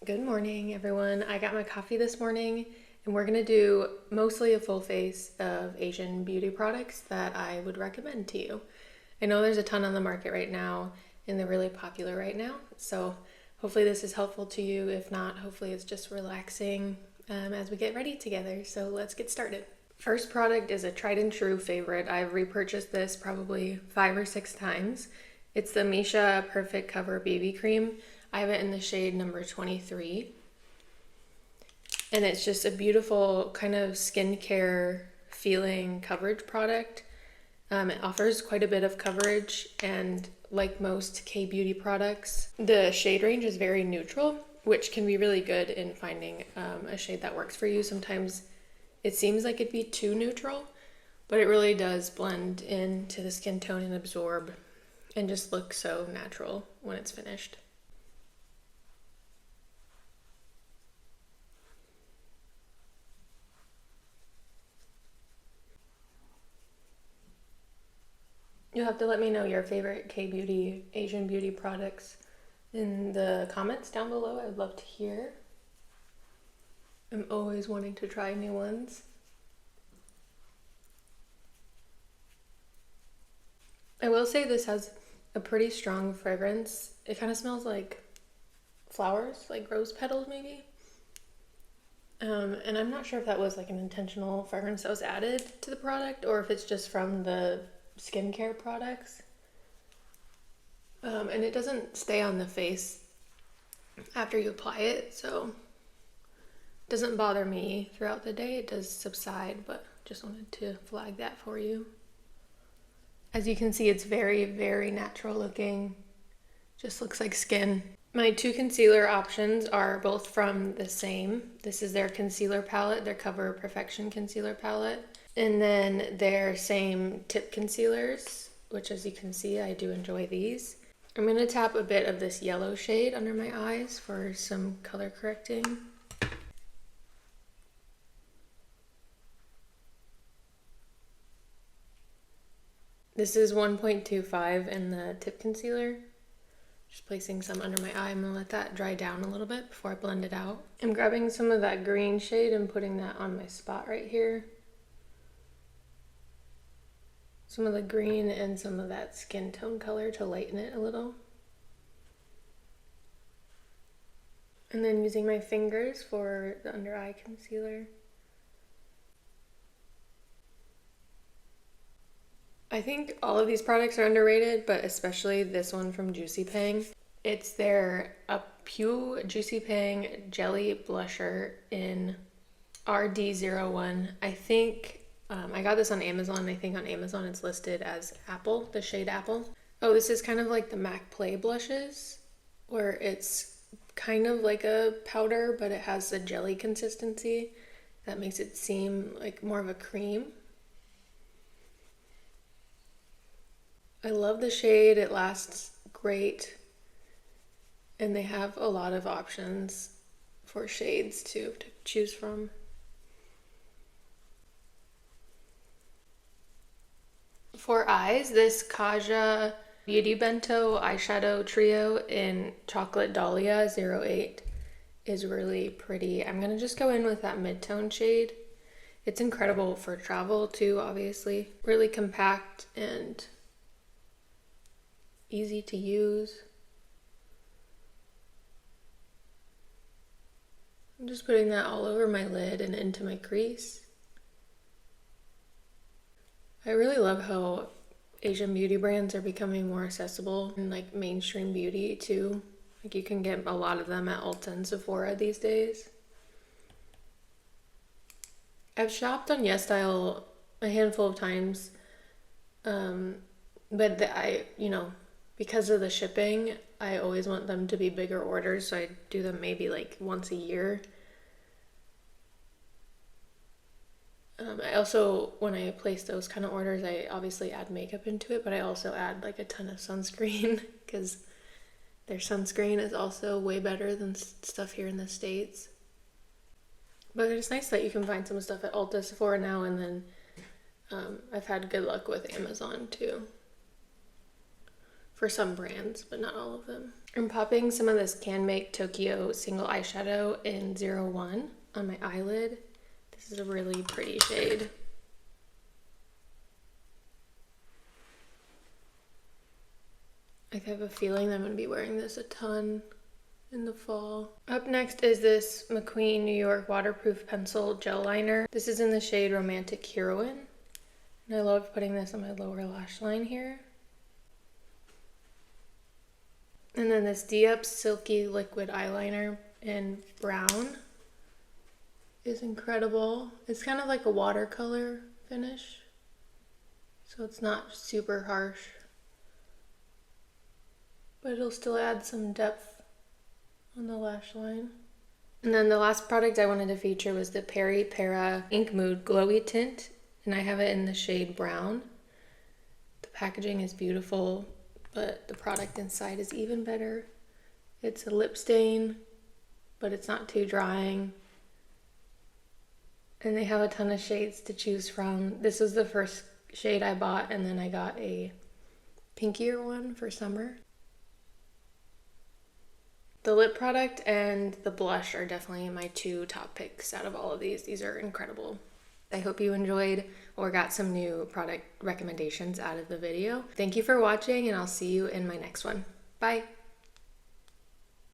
Good morning, everyone. I got my coffee this morning, and we're gonna do mostly a full face of Asian beauty products that I would recommend to you. I know there's a ton on the market right now, and they're really popular right now, so hopefully this is helpful to you. If not, hopefully it's just relaxing as we get ready together. So let's get started. First product is a tried and true favorite. I've repurchased this probably 5 or 6 times. It's the Misha Perfect Cover BB Cream. I have it in the shade number 23. And it's just a beautiful kind of skincare feeling coverage product. It offers quite a bit of coverage, and like most K-beauty products, the shade range is very neutral, which can be really good in finding a shade that works for you. Sometimes it seems like it'd be too neutral, but it really does blend into the skin tone and absorb and just look so natural when it's finished. You'll have to let me know your favorite K-beauty, Asian beauty products in the comments down below. I would love to hear. I'm always wanting to try new ones. I will say this has a pretty strong fragrance. It kind of smells like flowers, like rose petals maybe. And I'm not sure if that was like an intentional fragrance that was added to the product or if it's just from the skincare products. And it doesn't stay on the face after you apply it, so it doesn't bother me throughout the day. It does subside, but just wanted to flag that for you. As you can see, it's very, very natural looking. Just looks like skin. My two concealer options are both from the same. This is their concealer palette, their Cover Perfection concealer palette. And then their same tip concealers, which as you can see, I do enjoy these. I'm gonna tap a bit of this yellow shade under my eyes for some color correcting. This is 1.25 in the tip concealer. Just placing some under my eye. I'm gonna let that dry down a little bit before I blend it out. I'm grabbing some of that green shade and putting that on my spot right here. Some of the green and some of that skin tone color to lighten it a little. And then using my fingers for the under eye concealer. I think all of these products are underrated, but especially this one from Juicy Pang. It's their Pew Juicy Pang Jelly Blusher in RD01. I think I got this on Amazon. I think on Amazon it's listed as Apple, the shade Apple. Oh, this is kind of like the MAC Play blushes, where it's kind of like a powder, but it has a jelly consistency that makes it seem like more of a cream. I love the shade. It lasts great. And they have a lot of options for shades to choose from. For eyes, this Kaja Beauty Bento eyeshadow trio in Chocolate Dahlia 08 is really pretty. I'm gonna just go in with that mid-tone shade. It's incredible for travel too, obviously. Really compact and easy to use. I'm just putting that all over my lid and into my crease. I really love how Asian beauty brands are becoming more accessible and like mainstream beauty too. Like you can get a lot of them at Ulta and Sephora these days. I've shopped on YesStyle a handful of times, but because of the shipping, I always want them to be bigger orders, so I do them maybe like once a year. I also, when I place those kind of orders, I obviously add makeup into it, but I also add like a ton of sunscreen because their sunscreen is also way better than stuff here in the States. But it's nice that you can find some stuff at Ulta, Sephora now, and then I've had good luck with Amazon too. for some brands, but not all of them. I'm popping some of this Can Make Tokyo single eyeshadow in 01 on my eyelid. This is a really pretty shade. I have a feeling that I'm going to be wearing this a ton in the fall. Up next is this McQueen New York Waterproof Pencil Gel Liner. This is in the shade Romantic Heroine. And I love putting this on my lower lash line here. And then this D-Up Silky Liquid Eyeliner in brown is incredible. It's kind of like a watercolor finish, so it's not super harsh, but it'll still add some depth on the lash line. And then the last product I wanted to feature was the Peri Para Ink Mood Glowy Tint, and I have it in the shade brown. The packaging is beautiful, but the product inside is even better. It's a lip stain, but it's not too drying. And they have a ton of shades to choose from. This was the first shade I bought, and then I got a pinkier one for summer. The lip product and the blush are definitely my two top picks out of all of these. These are incredible. I hope you enjoyed or got some new product recommendations out of the video. Thank you for watching, and I'll see you in my next one. Bye!